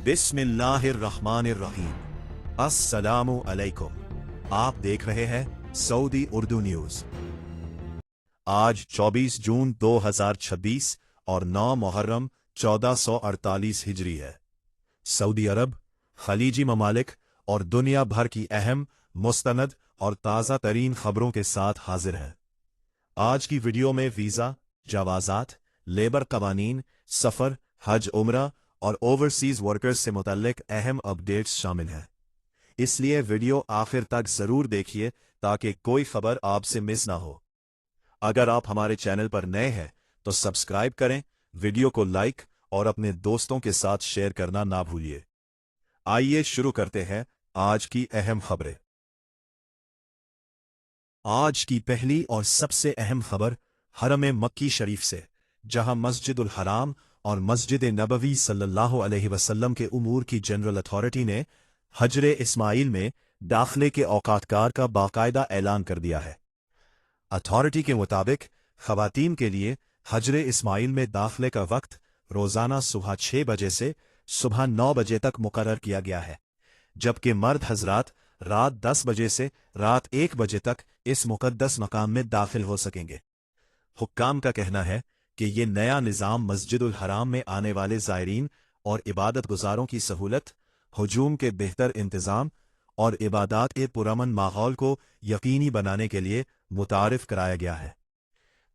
बिस्मिल्लाहिर्रहमानिर्रहीम। अस्सलामु अलैकुम। आप देख रहे हैं सऊदी उर्दू न्यूज। आज 24 जून 2026 और 9 मुहर्रम 1448 हिजरी है। सऊदी अरब, खलीजी ममालिक और दुनिया भर की अहम, मुस्तनद और ताज़ा तरीन खबरों के साथ हाजिर है। आज की वीडियो में वीज़ा, जवाज़ात, लेबर कवानीन, सफ़र, हज उम्रा और ओवरसीज वर्कर्स से मुतल्लिक अहम अपडेट्स शामिल हैं। इसलिए वीडियो आखिर तक ज़रूर देखिए ताकि कोई खबर आपसे मिस ना हो। अगर आप हमारे चैनल पर नए हैं तो सब्सक्राइब करें, वीडियो को लाइक और अपने दोस्तों के साथ शेयर करना ना भूलिए। आइए शुरू करते हैं आज की अहम खबरें। आज की पहली और सबसे अहम खबर हरम मक्की शरीफ से, जहां मस्जिदुल हराम और मस्जिद नबवी सल्लल्लाहु अलैहि वसल्लम के उमूर की जनरल अथॉरिटी ने हजरे इस्माइल में दाखिले के औकातकार का बाकायदा ऐलान कर दिया है। अथॉरिटी के मुताबिक खवातीन के लिए हजरे इस्माइल में दाखिले का वक्त रोजाना सुबह 6 बजे से सुबह 9 बजे तक मुकर्रर किया गया है, जबकि मर्द हजरात रात 10 बजे से रात 1 बजे तक इस मुकद्दस मकाम में दाखिल हो सकेंगे। हुक्काम का कहना है कि ये नया निज़ाम मस्जिदुल हराम में आने वाले ज़ायरीन और इबादत गुजारों की सहूलत, हुजूम के बेहतर इंतज़ाम और इबादत के पुरअमन माहौल को यकीनी बनाने के लिए मुतारिफ कराया गया है।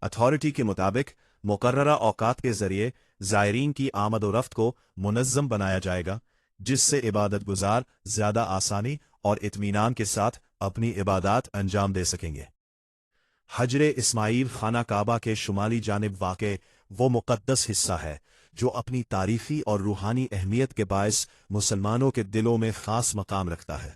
अथॉरिटी के मुताबिक मुकर्ररा औकात के जरिए ज़ायरीन की आमद व रफ्त को मुनज़्ज़म बनाया जाएगा, जिससे इबादत गुजार ज़्यादा आसानी और इत्मीनान के साथ अपनी इबादत अंजाम दे सकेंगे। हजरे इस्माइल खाना काबा के शुमाली जानिब वाक़े वो मुक़द्दस हिस्सा है जो अपनी तारीख़ी और रूहानी अहमियत के बायस मुसलमानों के दिलों में ख़ास मकाम रखता है।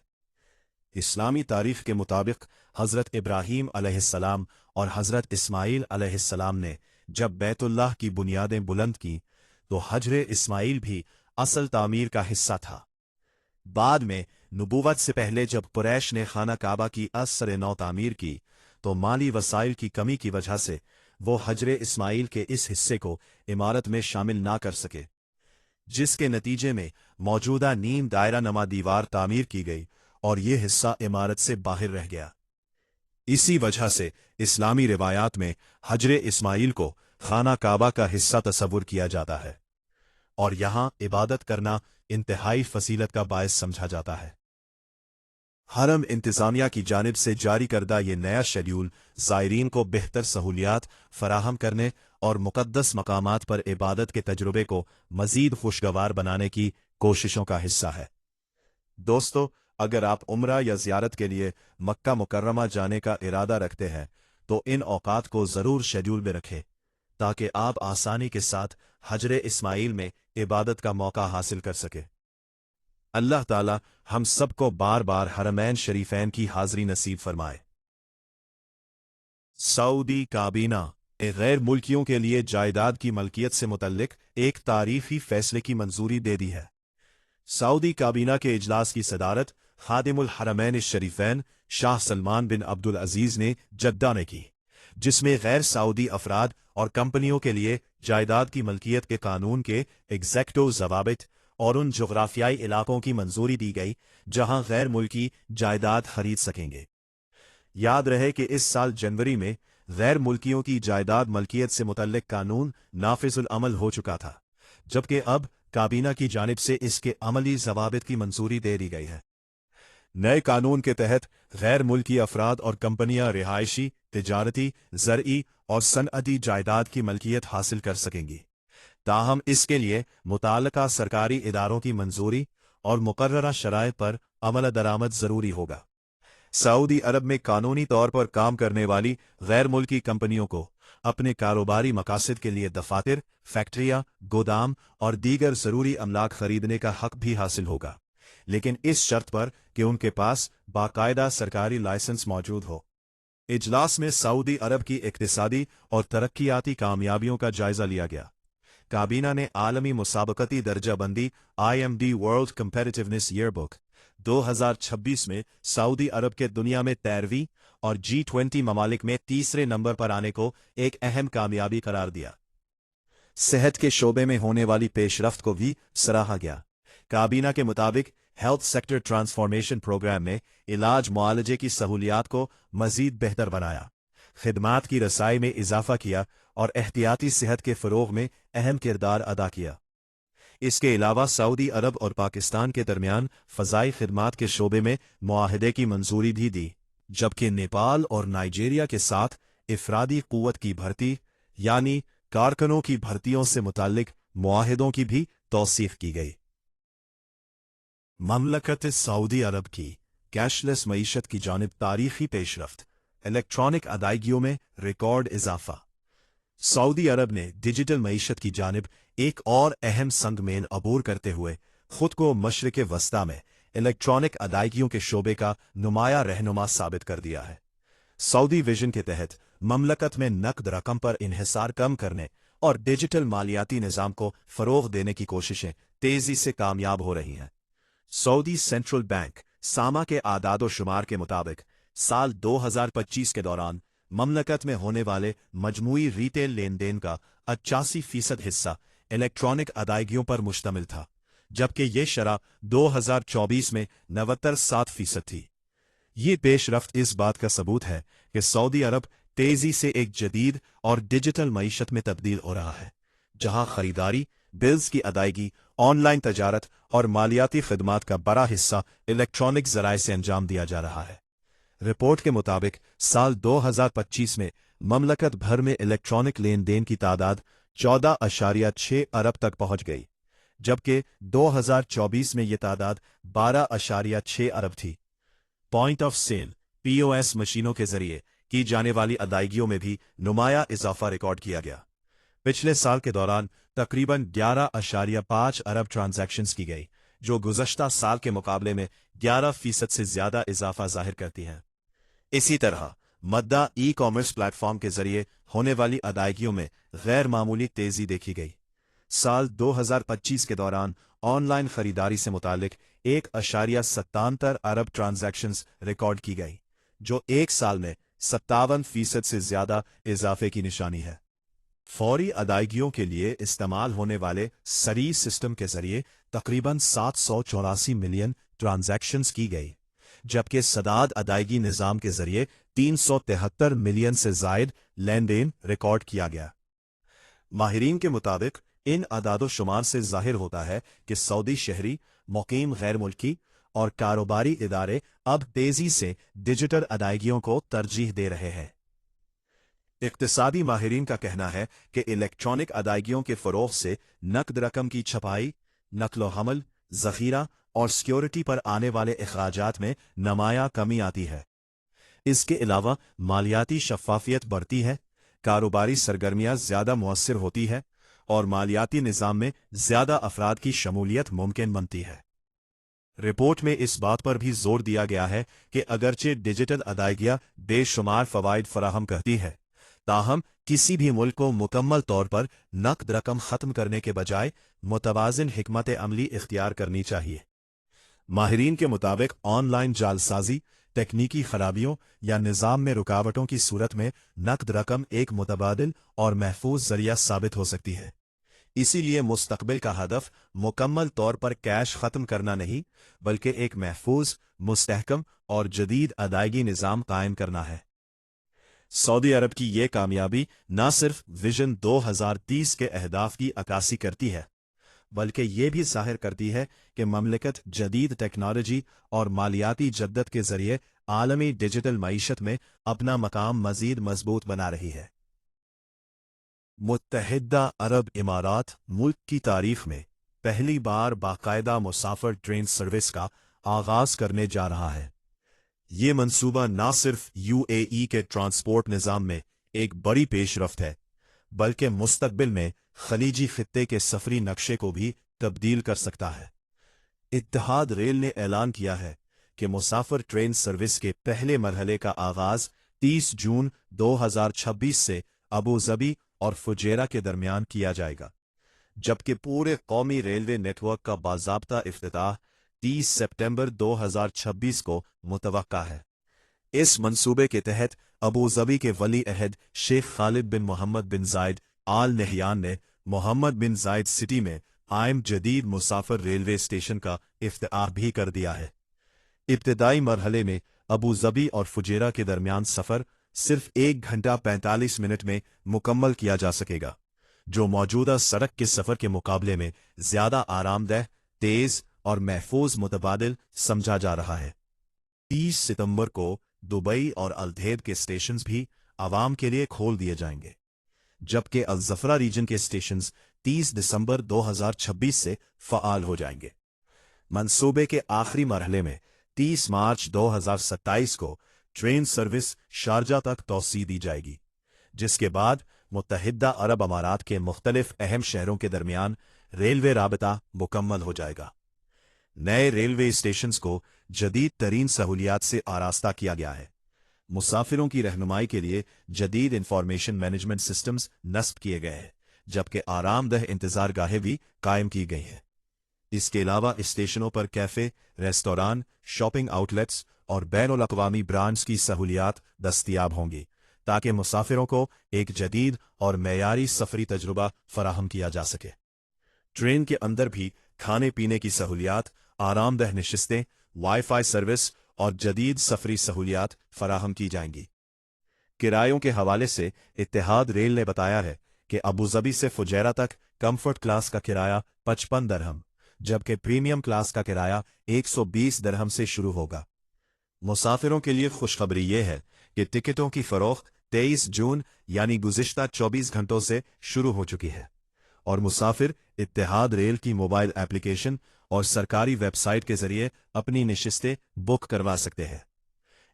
इस्लामी तारीख़ के मुताबिक हज़रत इब्राहीम अलैहिस्सलाम और हज़रत इस्माइल अलैहिस्सलाम ने जब बैतुल्लाह की बुनियादें बुलंद की तो हजरे इस्माइल भी असल तामीर का हिस्सा था। बाद में नबूवत से पहले जब कुरैश ने खाना काबा की असर नौ तामीर की तो माली वसाइल की कमी की वजह से वो हजरे इस्माइल के इस हिस्से को इमारत में शामिल ना कर सके, जिसके नतीजे में मौजूदा नीम दायरा नमा दीवार तामीर की गई और ये हिस्सा इमारत से बाहर रह गया। इसी वजह से इस्लामी रिवायात में हजरे इस्माइल को खाना काबा का हिस्सा तस्वुर किया जाता है और यहाँ इबादत करना इंतहाई फसीलत का बायस समझा जाता है। हरम इंतज़ामिया की जानिब से जारी करदा ये नया शेड्यूल ज़ायरीन को बेहतर सहूलियात फराहम करने और मुक़द्दस मकामात पर इबादत के तजुर्बे को मज़ीद खुशगवार बनाने की कोशिशों का हिस्सा है। दोस्तों, अगर आप उम्रा या ज़ियारत के लिए मक्का मुकर्रमा जाने का इरादा रखते हैं तो इन औकात को ज़रूर शेड्यूल में रखें ताकि आप आसानी के साथ हजरे इस्माइल में इबादत का मौका हासिल कर सके। अल्लाह ताला हम सबको बार बार हरमैन शरीफैन की हाज़री नसीब फरमाए। सऊदी काबीना ने गैर मुल्कियों के लिए जायदाद की मलकियत से मुतल्लिक एक तारीखी फैसले की मंजूरी दे दी है। सऊदी काबीना के इजलास की सदारत खादिमुल हरमैन शरीफैन शाह सलमान बिन अब्दुल अजीज ने जद्दा में की, जिसमें गैर सऊदी अफराद और कंपनियों के लिए जायदाद की मलकियत के कानून के एग्जेक्टिव ज़वाबित और उन जोग्राफियाई इलाकों की मंजूरी दी गई जहां गैर मुल्की जायदाद खरीद सकेंगे। याद रहे कि इस साल जनवरी में गैर मुल्कियों की जायदाद मलकियत से मुतल्लिक कानून नाफिजुल अमल हो चुका था, जबकि अब काबीना की जानिब से इसके अमली ज़वाबित की मंजूरी दे दी गई है। नए कानून के तहत गैर मुल्की अफराद और कंपनियां रिहायशी, तिजारती, ज़रई और सनअती जायदाद की मलकियत हासिल कर सकेंगी, ताहम इसके लिए मुताल्लिका सरकारी इदारों की मंजूरी और मुकर्ररा शराइत पर अमल दरामद ज़रूरी होगा। सऊदी अरब में कानूनी तौर पर काम करने वाली गैर मुल्की कंपनियों को अपने कारोबारी मकासद के लिए दफातर, फैक्ट्रियां, गोदाम और दीगर ज़रूरी अमलाक खरीदने का हक भी हासिल होगा, लेकिन इस शर्त पर कि उनके पास बाकायदा सरकारी लाइसेंस मौजूद हो। इजलास में सऊदी अरब की इक्तिसादी और तरक्याती कामयाबियों का जायजा लिया गया। काबीना ने आलमी मुसाबकती दर्जाबंदी IMD वर्ल्ड कंपेटिटिवनेस ईयरबुक 2026 में सऊदी अरब के दुनिया में 13वीं और G20 ममालिक में तीसरे नंबर पर आने को एक अहम कामयाबी करार दिया। सेहत के शोबे में होने वाली पेशरफ्त को भी सराहा गया। काबीना के मुताबिक हेल्थ सेक्टर ट्रांसफॉर्मेशन प्रोग्राम ने इलाज मुआलजे की सहूलियात को मजीद बेहतर बनाया, खिदमात की रसाई में इजाफा किया और एहतियाती सेहत के फ़रोग़ में अहम किरदार अदा किया। इसके अलावा सऊदी अरब और पाकिस्तान के दरमियान फ़ज़ाई खिदमात के शोबे में मुआहदे की मंजूरी भी दी, जबकि नेपाल और नाइजीरिया के साथ इफरादी क़ुव्वत की भर्ती यानी कारकुनों की भर्तियों से मुताल्लिक मुआहदों की भी तौसीक़ की गई। ममलकत सऊदी अरब की कैशलेस मईशत की जानिब तारीखी पेशरफ्त, इलेक्ट्रॉनिक अदायगियों में रिकॉर्ड इजाफा। सऊदी अरब ने डिजिटल मईशत की जानिब एक और अहम संगमेन अबूर करते हुए खुद को मशरिक़ वस्ता में इलेक्ट्रॉनिक अदायगियों के शोबे का नुमाया रहनुमा साबित कर दिया है। सऊदी विजन के तहत ममलकत में नकद रकम पर इन्हिसार कम करने और डिजिटल मालियाती निज़ाम को फ़रोग़ देने की कोशिशें तेज़ी से कामयाब हो रही हैं। सऊदी सेंट्रल बैंक सामा के आदादो शुमार के मुताबिक साल 2025 के दौरान ममलकत में होने वाले मजमूई रिटेल लेन देन का 88% हिस्सा इलेक्ट्रॉनिक अदायगियों पर मुश्तमिल था, जबकि ये शरह 2024 में 97% थी। ये पेशरफ्त इस बात का सबूत है कि सऊदी अरब तेजी से एक जदीद और डिजिटल मईशत में तब्दील हो रहा है, जहां खरीदारी, बिल्स की अदायगी, ऑनलाइन तजारत और मालियाती खिदमात का बड़ा हिस्सा इलेक्ट्रॉनिक ज़राए से अंजाम दिया जा रहा है। रिपोर्ट के मुताबिक साल 2025 में ममलकत भर में इलेक्ट्रॉनिक लेन देन की तादाद 14.6 अरब तक पहुंच गई, जबकि 2024 में यह तादाद 12.6 अरब थी। पॉइंट ऑफ सेल (POS) मशीनों के जरिए की जाने वाली अदायगियों में भी नुमाया इजाफा रिकॉर्ड किया गया। पिछले साल के दौरान तकरीबन 11.5 अरब ट्रांजैक्शंस की गई, जो गुज़श्ता साल के मुकाबले में 11% से ज़्यादा इजाफा ज़ाहिर करती हैं। इसी तरह मद्दा ई-कॉमर्स प्लेटफॉर्म के जरिए होने वाली अदायगियों में गैर मामूली तेज़ी देखी गई। साल 2025 के दौरान ऑनलाइन खरीदारी से मुतालिक 1.77 अरब ट्रांजैक्शंस रिकॉर्ड की गई, जो एक साल में 57% से ज़्यादा इजाफे की निशानी है। फौरी अदायगियों के लिए इस्तेमाल होने वाले सरी सिस्टम के जरिए तकरीबन 784 मिलियन ट्रांजैक्शंस की गई, जबकि सदाद अदायगी निज़ाम के जरिए 373 मिलियन से ज़ायद लेन देन रिकॉर्ड किया गया। माहिरीन के मुताबिक इन अदादो शुमार से ज़ाहिर होता है कि सऊदी शहरी, मुकीम गैर मुल्की और कारोबारी इदारे अब तेज़ी से डिजिटल अदायगियों को तरजीह दे रहे हैं। इक्तिसादी माहिरीन का कहना है कि इलेक्ट्रॉनिक अदायगियों के फ़रोग़ से नकद रकम की छपाई, नकलो हमल, ज़ख़ीरा और सिक्योरिटी पर आने वाले अखराजात में नमाया कमी आती है। इसके अलावा मालियाती शफ़ाफ़ियत बढ़ती है, कारोबारी सरगर्मियाँ ज़्यादा मुअस्सिर होती है और मालियाती निज़ाम में ज़्यादा अफराद की शमूलियत मुमकिन बनती है। रिपोर्ट में इस बात पर भी जोर दिया गया है कि अगरचे डिजिटल अदायगियाँ बेशुमार फ़वाइद फराहम करती है, ताहम किसी भी मुल्क को मुकम्मल तौर पर नकद रकम ख़त्म करने के बजाय मुतवाज़िन हिकमत अमली इख्तियार करनी चाहिए। माहिरीन के मुताबिक ऑनलाइन जालसाजी, तकनीकी खराबियों या निज़ाम में रुकावटों की सूरत में नकद रकम एक मुतबादिल और महफूज ज़रिया साबित हो सकती है। इसीलिए मुस्तक़बिल का हदफ मुकम्मल तौर पर कैश ख़त्म करना नहीं, बल्कि एक महफूज, मुस्तहकम और जदीद अदायगी निज़ाम कायम करना है। सऊदी अरब की ये कामयाबी न सिर्फ विजन 2030 के अहदाफ की अक्कासी करती है, बल्कि ये भी ज़ाहिर करती है कि ममलकत जदीद टेक्नोलॉजी और मालियाती जद्दत के ज़रिए आलमी डिजिटल मईशत में अपना मकाम मज़ीद मजबूत बना रही है। मुत्तहिदा अरब इमारात मुल्क की तारीख में पहली बार बाकायदा मुसाफिर ट्रेन सर्विस का आगाज़ करने जा रहा है। ये मंसूबा न सिर्फ UAE के ट्रांसपोर्ट निज़ाम में एक बड़ी पेशरफ्त है, बल्कि मुस्तक़बिल में खलीजी खित्ते के सफरी नक्शे को भी तब्दील कर सकता है। इत्तेहाद रेल ने ऐलान किया है कि मुसाफिर ट्रेन सर्विस के पहले मरहले का आगाज़ 30 जून 2026 से अबू ज़बी और फुजैरा के दरमियान किया जाएगा, जबकि पूरे कौमी रेलवे नेटवर्क का बाज़ाब्ता इफ्तिताह 30 सितंबर 2026 को मुतवक्का है। इस मंसूबे के तहत अबू ज़बी के वली अहद शेख खालिद बिन मोहम्मद बिन जायद आल नहयान ने मोहम्मद बिन जायद सिटी में आयम जदीद मुसाफिर रेलवे स्टेशन का इफ्तिताह भी कर दिया है। इब्तदाई मरहले में अबू ज़बी और फुजेरा के दरमियान सफ़र सिर्फ 1 घंटा 45 मिनट में मुकम्मल किया जा सकेगा, जो मौजूदा सड़क के सफ़र के मुकाबले में ज़्यादा आरामदेह, तेज़ और महफूज मुतबादिल समझा जा रहा है। 30 सितंबर को दुबई और अलधेद के स्टेशंस भी आवाम के लिए खोल दिए जाएंगे, जबकि अलजफरा रीजन के स्टेशंस 30 दिसंबर 2026 से फ़आल हो जाएंगे। मंसूबे के आखिरी मरहले में 30 मार्च 2027 को ट्रेन सर्विस शारजा तक तौसी दी जाएगी, जिसके बाद मुत्तहिदा अरब अमारात के मुख्तलिफ अहम शहरों के दरमियान रेलवे राबता मुकम्मल हो जाएगा। नए रेलवे स्टेशंस को जदीद तरीन सहूलियात से आरास्ता किया गया है। मुसाफिरों की रहनुमाई के लिए जदीद इंफॉर्मेशन मैनेजमेंट सिस्टम्स नस्ब किए गए हैं, जबकि आरामदेह इंतजार गाहें भी कायम की गई हैं। इसके अलावा स्टेशनों पर कैफ़े, रेस्टोरां, शॉपिंग आउटलेट्स और बैनुल-अक़वामी ब्रांड्स की सहूलियात दस्तयाब होंगी, ताकि मुसाफिरों को एक जदीद और मेयारी सफरी तजुर्बा फराहम किया जा सके। ट्रेन के अंदर भी खाने पीने की सहूलियात, आरामदेह नशिस्तें, वाईफाई सर्विस और जदीद सफरी सहूलियात फराहम की जाएंगी। किरायों के हवाले से इत्तेहाद रेल ने बताया है कि अबूज़बी से फुजैरा तक कम्फर्ट क्लास का किराया 55 दरहम, जबकि प्रीमियम क्लास का किराया 120 दरहम से शुरू होगा। मुसाफिरों के लिए खुशखबरी ये है कि टिकटों की फरोख्त 23 जून यानी गुज़िश्ता 24 घंटों से शुरू हो चुकी है और मुसाफिर इत्तेहाद रेल की मोबाइल एप्लीकेशन और सरकारी वेबसाइट के जरिए अपनी नशिस्तें बुक करवा सकते हैं।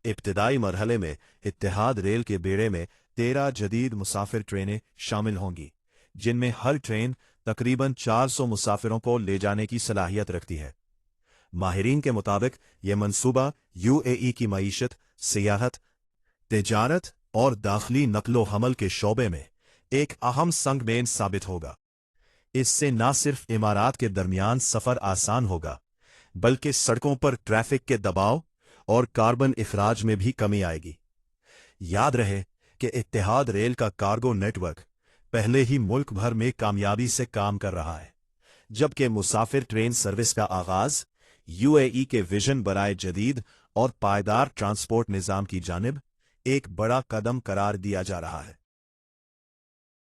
इब्तदाई मरहले में इत्तेहाद रेल के बेड़े में 13 जदीद मुसाफिर ट्रेनें शामिल होंगी, जिनमें हर ट्रेन तकरीबन 400 मुसाफिरों को ले जाने की सलाहियत रखती है। माहिरीन के मुताबिक यह मंसूबा यूएई की मईशत, सियाहत, तिजारत और दाखिली नकलो हमल के शोबे में एक अहम संगमेन साबित होगा। इससे न सिर्फ इमारात के दरमियान सफ़र आसान होगा, बल्कि सड़कों पर ट्रैफिक के दबाव और कार्बन इखराज में भी कमी आएगी। याद रहे कि इत्तेहाद रेल का कार्गो नेटवर्क पहले ही मुल्क भर में कामयाबी से काम कर रहा है, जबकि मुसाफिर ट्रेन सर्विस का आगाज यूएई के विजन बराए जदीद और पायदार ट्रांसपोर्ट निज़ाम की जानिब एक बड़ा कदम करार दिया जा रहा है।